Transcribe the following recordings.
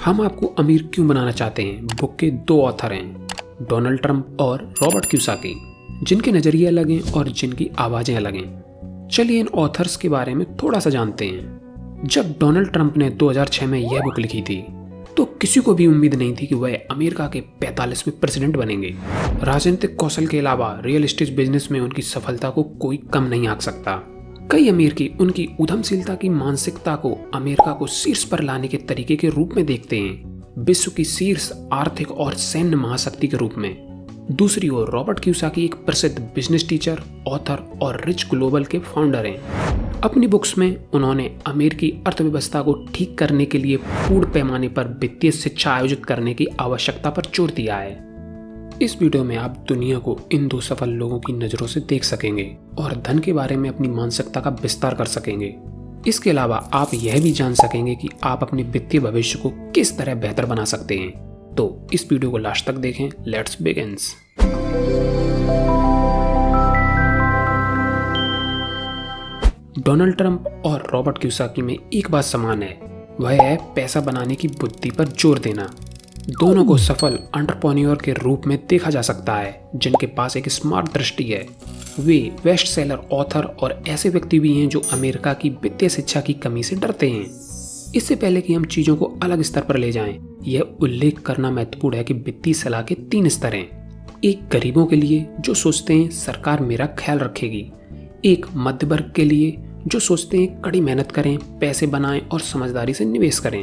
हम आपको अमीर क्यों बनाना चाहते हैं बुक के 2 ऑथर हैं, डोनाल्ड ट्रंप और रॉबर्ट कियोसाकी, जिनके नज़रिए अलग हैं और जिनकी आवाज़ें अलग हैं। चलिए इन ऑथर्स के बारे में थोड़ा सा जानते हैं। जब डोनाल्ड ट्रंप ने 2006 में यह बुक लिखी थी तो किसी को भी उम्मीद नहीं थी कि वह अमेरिका के 45वें प्रेसिडेंट बनेंगे। राजनीतिक कौशल के अलावा रियल एस्टेट बिजनेस में उनकी सफलता को कोई कम नहीं आंक सकता। कई अमीर की उनकी उद्यमशीलता की मानसिकता को अमेरिका को शीर्ष पर लाने के तरीके के रूप में देखते हैं, विश्व की शीर्ष आर्थिक और सैन्य महाशक्ति के रूप में। दूसरी ओर रॉबर्ट कियोसाकी एक प्रसिद्ध बिजनेस टीचर, ऑथर और रिच ग्लोबल के फाउंडर हैं। अपनी बुक्स में उन्होंने अमेरिकी अर्थव्यवस्था को ठीक करने के लिए पूर्ण पैमाने पर वित्तीय शिक्षा आयोजित करने की आवश्यकता पर जोर दिया है। इस वीडियो में आप दुनिया को इन 2 सफल लोगों की नज़रों से देख सकेंगे और धन के बारे में अपनी मानसिकता का विस्तार कर सकेंगे। इसके अलावा आप यह भी जान सकेंगे कि आप अपने वित्तीय भविष्य को किस तरह बेहतर बना सकते हैं। तो इस वीडियो को लास्ट तक देखें। Let's begins. डोनाल्ड ट्रंप और रॉबर्ट कियोसाकी में एक बात समान है, वह है पैसा बनाने की बुद्धि पर जोर देना। दोनों को सफल एंटरप्रेन्योर के रूप में देखा जा सकता है, जिनके पास एक स्मार्ट दृष्टि है। वे बेस्ट सेलर ऑथर और ऐसे व्यक्ति भी हैं जो अमेरिका की वित्तीय शिक्षा की कमी से डरते हैं। इससे पहले कि हम चीज़ों को अलग स्तर पर ले जाएं, यह उल्लेख करना महत्वपूर्ण है कि वित्तीय सलाह के 3 स्तर हैं। एक गरीबों के लिए जो सोचते हैं सरकार मेरा ख्याल रखेगी, एक मध्य वर्ग के लिए जो सोचते हैं कड़ी मेहनत करें, पैसे बनाएं और समझदारी से निवेश करें,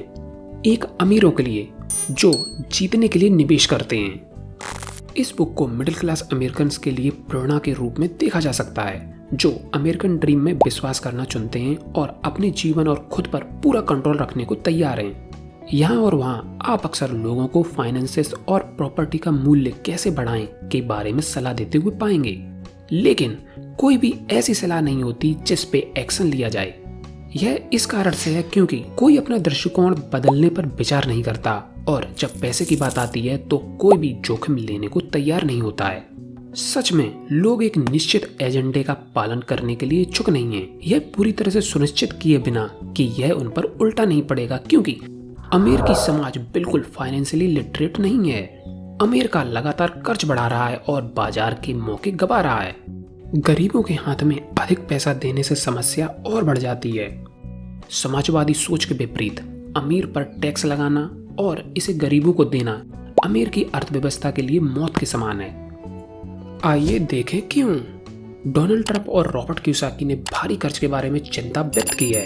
एक अमीरों के लिए जो जीतने के लिए निवेश करते हैं। इस बुक को मिडिल क्लास अमेरिकन्स के लिए प्रेरणा के रूप में देखा जा सकता है, जो अमेरिकन ड्रीम में विश्वास करना चुनते हैं और अपने जीवन और खुद पर पूरा कंट्रोल रखने को तैयार हैं। यहाँ और वहाँ आप अक्सर लोगों को फाइनेंसेस और प्रॉपर्टी का मूल्य कैसे बढ़ाएं के बारे में सलाह देते हुए पाएंगे, लेकिन कोई भी ऐसी सलाह नहीं होती जिस पे एक्शन लिया जाए। यह इस कारण से है क्योंकि कोई अपना दृष्टिकोण बदलने पर विचार नहीं करता और जब पैसे की बात आती है तो कोई भी जोखिम लेने को तैयार नहीं होता है। सच में लोग एक निश्चित एजेंडे का पालन करने के लिए इच्छुक नहीं है, यह पूरी तरह से सुनिश्चित किए बिना कि यह उन पर उल्टा नहीं पड़ेगा, क्योंकि अमेरिकी समाज बिल्कुल फाइनेंशियली लिटरेट नहीं है। अमेरिका लगातार कर्ज बढ़ा रहा है और बाजार के मौके गंवा रहा है। गरीबों के हाथ में अधिक पैसा देने से समस्या और बढ़ जाती है। समाजवादी सोच के विपरीत अमीर पर टैक्स लगाना और इसे गरीबों को देना अमेरिकी अर्थव्यवस्था के लिए मौत के समान है। आइए देखें क्यों। डोनाल्ड ट्रंप और रॉबर्ट कियोसाकी ने भारी कर्ज के बारे में चिंता व्यक्त की है,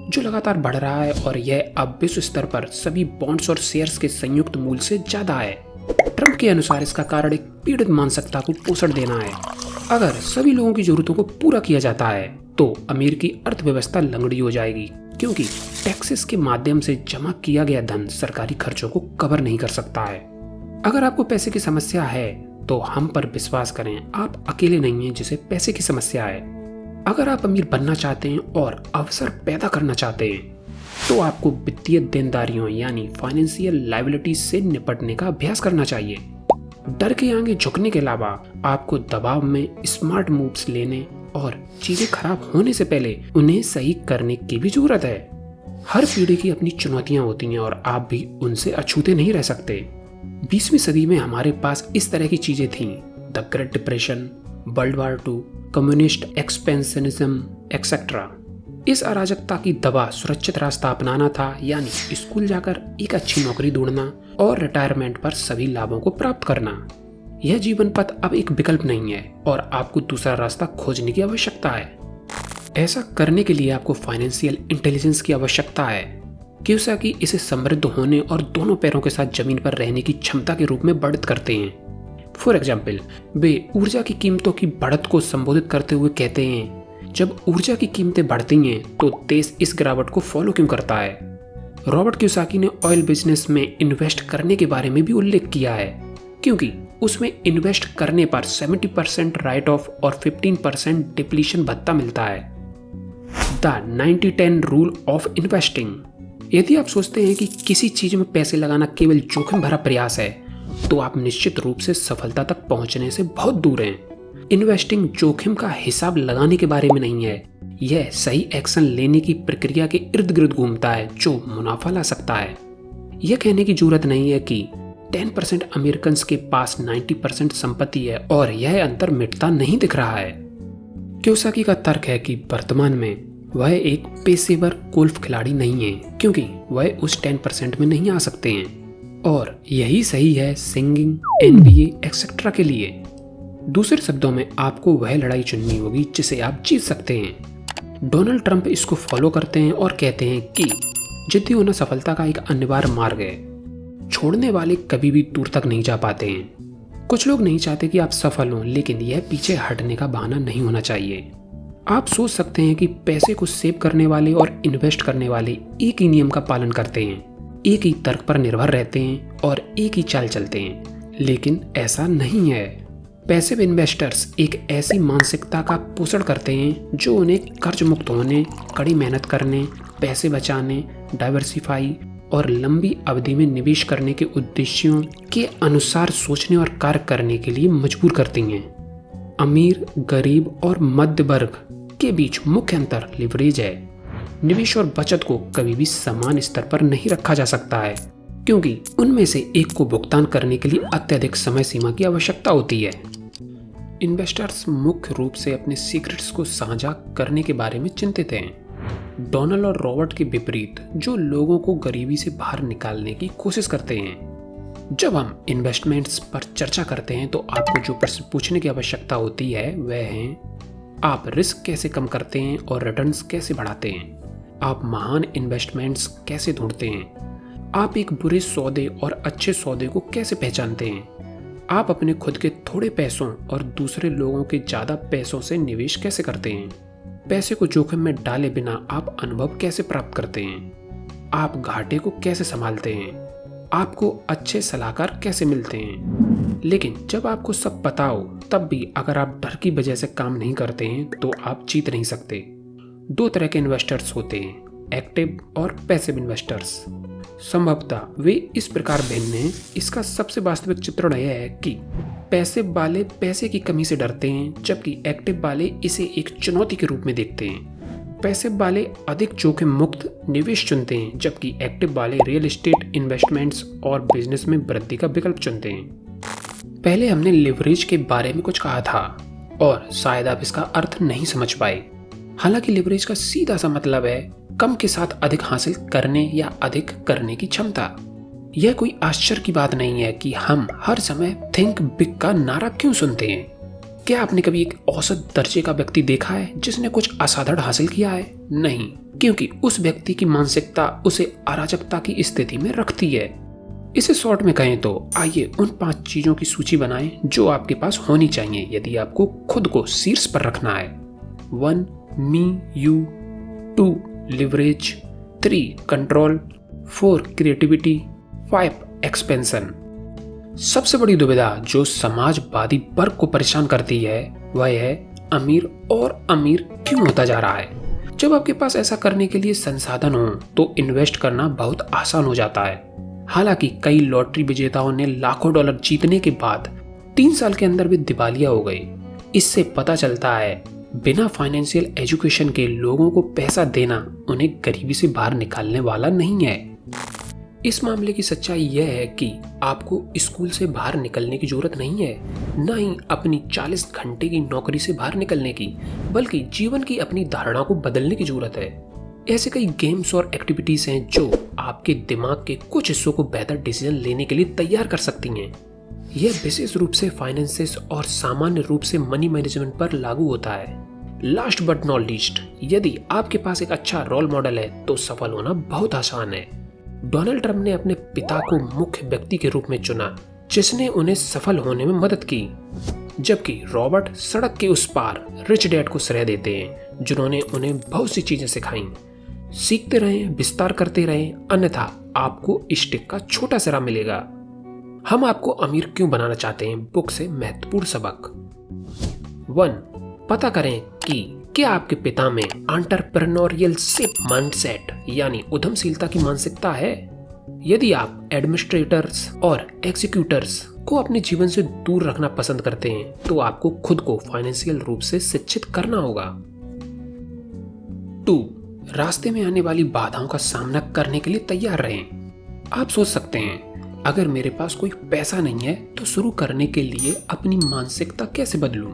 जो लगातार बढ़ रहा है और यह अब विश्व स्तर पर सभी बॉन्ड्स और शेयर्स के संयुक्त मूल्य से ज्यादा है। ट्रंप के अनुसार इसका कारण एक पीड़ित मानसिकता को पोषण देना है। अगर सभी लोगों की जरूरतों को पूरा किया जाता है तो अमेरिकी अर्थव्यवस्था लंगड़ी हो जाएगी, क्योंकि टैक्सेस के माध्यम से जमा किया गया धन सरकारी खर्चों को कवर नहीं कर सकता है। अगर आपको पैसे की समस्या है तो हम पर विश्वास करें, आप अकेले नहीं हैं जिसे पैसे की समस्या है। अगर आप अमीर बनना चाहते हैं और अवसर पैदा करना चाहते हैं तो आपको वित्तीय देनदारियों यानी फाइनेंशियल लायबिलिटीज से निपटने का अभ्यास करना चाहिए। डर के आगे झुकने के अलावा आपको दबाव में स्मार्ट मूव्स लेने और चीजें खराब होने से पहले उन्हें सही करने की भी जरूरत है। हर पीढ़ी की अपनी चुनौतियां होती हैं और आप भी उनसे अछूते नहीं रह सकते। 20वीं सदी में हमारे पास इस तरह की चीजें थीं: the great depression, world war 2, communist expansionism etcetera. इस अराजकता की दवा सुरक्षित रास्ता अपनाना था, यानी स्कूल जाकर एक अच्छी नौकरी ढूंढना और रिटायरमेंट पर सभी लाभों को प्राप्त करना। यह जीवन पथ अब एक विकल्प नहीं है और आपको दूसरा रास्ता खोजने की आवश्यकता है। ऐसा करने के लिए आपको फाइनेंशियल इंटेलिजेंस की आवश्यकता है। कियोसाकी इसे समृद्ध होने और दोनों पैरों के साथ जमीन पर रहने की क्षमता के रूप में वर्णित करते हैं। फॉर एग्जाम्पल, वे ऊर्जा की कीमतों की बढ़त को संबोधित करते हुए कहते हैं, जब ऊर्जा की कीमतें बढ़ती हैं तो देश इस गिरावट को फॉलो क्यों करता है। रॉबर्ट कियोसाकी ने ऑयल बिजनेस में इन्वेस्ट करने के बारे में भी उल्लेख किया है, क्योंकि उसमें इन्वेस्ट करने पर 70% राइट ऑफ और 15% डिप्लीशन भत्ता मिलता है। The 90-10 rule of investing. यदि आप सोचते हैं कि किसी चीज में पैसे लगाना केवल जोखिम भरा प्रयास है तो आप निश्चित रूप से सफलता तक पहुंचने से बहुत दूर हैं। इन्वेस्टिंग जोखिम का हिसाब लगाने के बारे में नहीं है, यह सही एक्शन लेने की प्रक्रिया के इर्द गिर्द घूमता है जो मुनाफा ला सकता है। यह कहने की जरूरत नहीं है कि 10% अमेरिकन के पास 90% संपत्ति है और यह अंतर मिटता नहीं दिख रहा है। कियोसाकी का तर्क है कि वर्तमान में वह एक पेशेवर गोल्फ खिलाड़ी नहीं है क्योंकि वह उस 10% में नहीं आ सकते हैं, और यही सही है सिंगिंग, NBA एक्सेट्रा के लिए। दूसरे शब्दों में आपको वह लड़ाई चुननी होगी जिसे आप जीत सकते हैं। डोनाल्ड ट्रंप इसको फॉलो करते हैं और कहते हैं कि जिद्दी होना सफलता का एक अनिवार्य मार्ग है। छोड़ने वाले कभी भी दूर तक नहीं जा पाते हैं। कुछ लोग नहीं चाहते कि आप सफल हों, लेकिन यह पीछे हटने का बहाना नहीं होना चाहिए। आप सोच सकते हैं कि पैसे को सेव करने वाले और इन्वेस्ट करने वाले एक ही नियम का पालन करते हैं, एक ही तर्क पर निर्भर रहते हैं और एक ही चाल चलते हैं, लेकिन ऐसा नहीं है। पैसिव इन्वेस्टर्स एक ऐसी मानसिकता का पोषण करते हैं जो उन्हें कर्ज मुक्त होने, कड़ी मेहनत करने, पैसे बचाने, डाइवर्सिफाई और लंबी अवधि में निवेश करने के उद्देश्यों के अनुसार सोचने और कार्य करने के लिए मजबूर करती हैं। अमीर, गरीब और मध्य वर्ग के बीच मुख्य अंतर लिवरेज है। निवेश और बचत को कभी भी समान स्तर पर नहीं रखा जा सकता है क्योंकि उनमें से एक को भुगतान करने के लिए अत्यधिक समय सीमा की आवश्यकता होती है। इन्वेस्टर्स मुख्य रूप से अपने सीक्रेट्स को साझा करने के बारे में चिंतित हैं। डोनाल्ड और रॉबर्ट के विपरीत, जो लोगों को गरीबी से बाहर निकालने की कोशिश करते हैं। जब हम इन्वेस्टमेंट्स पर चर्चा करते हैं तो आपको जो प्रश्न पूछने की आवश्यकता होती है वह है, आप रिस्क कैसे कम करते हैं और रिटर्न्स कैसे बढ़ाते हैं? आप महान इन्वेस्टमेंट्स कैसे ढूंढते हैं? आप एक बुरे सौदे और अच्छे सौदे को कैसे पहचानते हैं? आप अपने खुद के थोड़े पैसों और दूसरे लोगों के ज़्यादा पैसों से निवेश कैसे करते हैं? पैसे को जोखिम में डाले बिना आप अनुभव कैसे प्राप्त करते हैं? आप घाटे को कैसे संभालते हैं? आपको अच्छे सलाहकार कैसे मिलते हैं? लेकिन जब आपको सब पता हो तब भी अगर आप डर की वजह से काम नहीं करते हैं तो आप जीत नहीं सकते। दो तरह के इन्वेस्टर्स होते हैं, एक्टिव और पैसिव इन्वेस्टर्स। संभवतः वे इस प्रकार भिन्न हैं। इसका सबसे वास्तविक चित्रण यह है कि पैसिव वाले पैसे की कमी से डरते हैं जबकि एक्टिव वाले इसे एक चुनौती के रूप में देखते हैं। पैसिव वाले अधिक जोखिम मुक्त निवेश चुनते हैं जबकि एक्टिव वाले रियल एस्टेट इन्वेस्टमेंट्स और बिजनेस में वृद्धि का विकल्प चुनते हैं। पहले हमने लिवरेज के बारे में कुछ कहा था और शायद आप इसका अर्थ नहीं समझ पाए। हालांकि लिवरेज का सीधा सा मतलब है कम के साथ अधिक हासिल करने या अधिक करने की क्षमता। यह कोई आश्चर्य की बात नहीं है कि हम हर समय थिंक बिग का नारा क्यों सुनते हैं। क्या आपने कभी एक औसत दर्जे का व्यक्ति देखा है जिसने कुछ असाधारण हासिल किया है? नहीं, क्योंकि उस व्यक्ति की मानसिकता उसे अराजकता की स्थिति में रखती है। इसे शॉर्ट में कहें तो आइए उन 5 चीजों की सूची बनाएं जो आपके पास होनी चाहिए यदि आपको खुद को शीर्ष पर रखना है। 1 me you, 2 leverage, 3 control, 4 creativity, 5 expansion. सबसे बड़ी दुविधा जो समाजवादी वर्ग को परेशान करती है वह है अमीर और अमीर क्यों होता जा रहा है। जब आपके पास ऐसा करने के लिए संसाधन हो तो इन्वेस्ट करना बहुत आसान हो जाता है। हालांकि कई लॉटरी विजेताओं ने लाखों डॉलर जीतने के बाद 3 साल के अंदर भी दिवालिया हो गए। इससे पता चलता है बिना फाइनेंशियल एजुकेशन के लोगों को पैसा देना उन्हें गरीबी से बाहर निकालने वाला नहीं है। इस मामले की सच्चाई यह है कि आपको स्कूल से बाहर निकलने की जरूरत नहीं है, न ही अपनी 40 घंटे की नौकरी से बाहर निकलने की, बल्कि जीवन की अपनी धारणा को बदलने की जरूरत है। ऐसे कई गेम्स और एक्टिविटीज हैं जो आपके दिमाग के कुछ हिस्सों को बेहतर डिसीजन लेने के लिए तैयार कर सकती हैं। यह विशेष रूप से फाइनेंसेस और सामान्य रूप से मनी मैनेजमेंट पर लागू होता है। लास्ट बट नॉट लीस्ट, यदि आपके पास एक अच्छा रोल मॉडल है तो सफल होना बहुत आसान है। डोनाल्ड ट्रंप ने अपने पिता को मुख्य व्यक्ति के रूप में चुना जिसने उन्हें सफल होने में मदद की, जबकि रॉबर्ट सड़क के उस पार रिच डैड को श्रेय देते हैं जिन्होंने उन्हें बहुत सी चीजें सिखाई। सीखते रहें, विस्तार करते रहें, अन्यथा आपको स्टिक का छोटा सिरा मिलेगा। हम आपको अमीर क्यों बनाना चाहते हैं बुक से महत्वपूर्ण सबक। 1, पता करें कि क्या आपके पिता में एंटरप्रेन्योरियलशिप माइंडसेट यानी उद्यमशीलता की मानसिकता है। यदि आप एडमिनिस्ट्रेटर्स और एग्जीक्यूटर्स को अपने जीवन से दूर रखना पसंद करते हैं तो आपको खुद को फाइनेंशियल रूप से शिक्षित करना होगा। 2, रास्ते में आने वाली बाधाओं का सामना करने के लिए तैयार रहें। आप सोच सकते हैं, अगर मेरे पास कोई पैसा नहीं है तो शुरू करने के लिए अपनी मानसिकता कैसे बदलूं?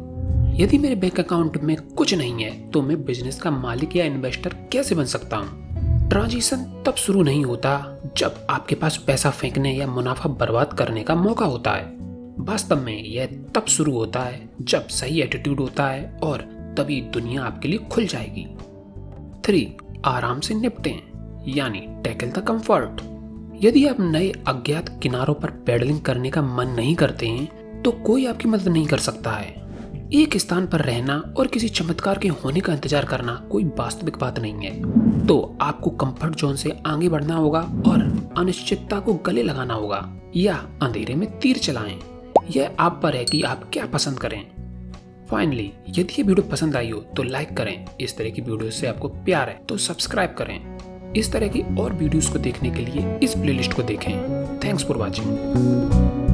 यदि मेरे बैंक अकाउंट में कुछ नहीं है तो मैं बिजनेस का मालिक या इन्वेस्टर कैसे बन सकता हूं? ट्रांजिशन तब शुरू नहीं होता जब आपके पास पैसा फेंकने या मुनाफा बर्बाद करने का मौका होता है। वास्तव में यह तब शुरू होता है जब सही एटीट्यूड होता है, और तभी दुनिया आपके लिए खुल जाएगी। 3. आराम से निपटें, यानी टैकल द कंफर्ट। यदि आप नए अज्ञात किनारों पर पैडलिंग करने का मन नहीं करते हैं तो कोई आपकी मदद नहीं कर सकता है। एक स्थान पर रहना और किसी चमत्कार के होने का इंतजार करना कोई वास्तविक बात नहीं है। तो आपको कंफर्ट जोन से आगे बढ़ना होगा और अनिश्चितता को गले लगाना होगा, या अंधेरे में तीर चलाएं। यह आप पर है कि आप क्या पसंद करें। फाइनली, यदि ये वीडियो पसंद आई हो तो लाइक करें। इस तरह की वीडियो से आपको प्यार है तो सब्सक्राइब करें। इस तरह की और वीडियोस को देखने के लिए इस प्लेलिस्ट को देखें। Thanks for watching.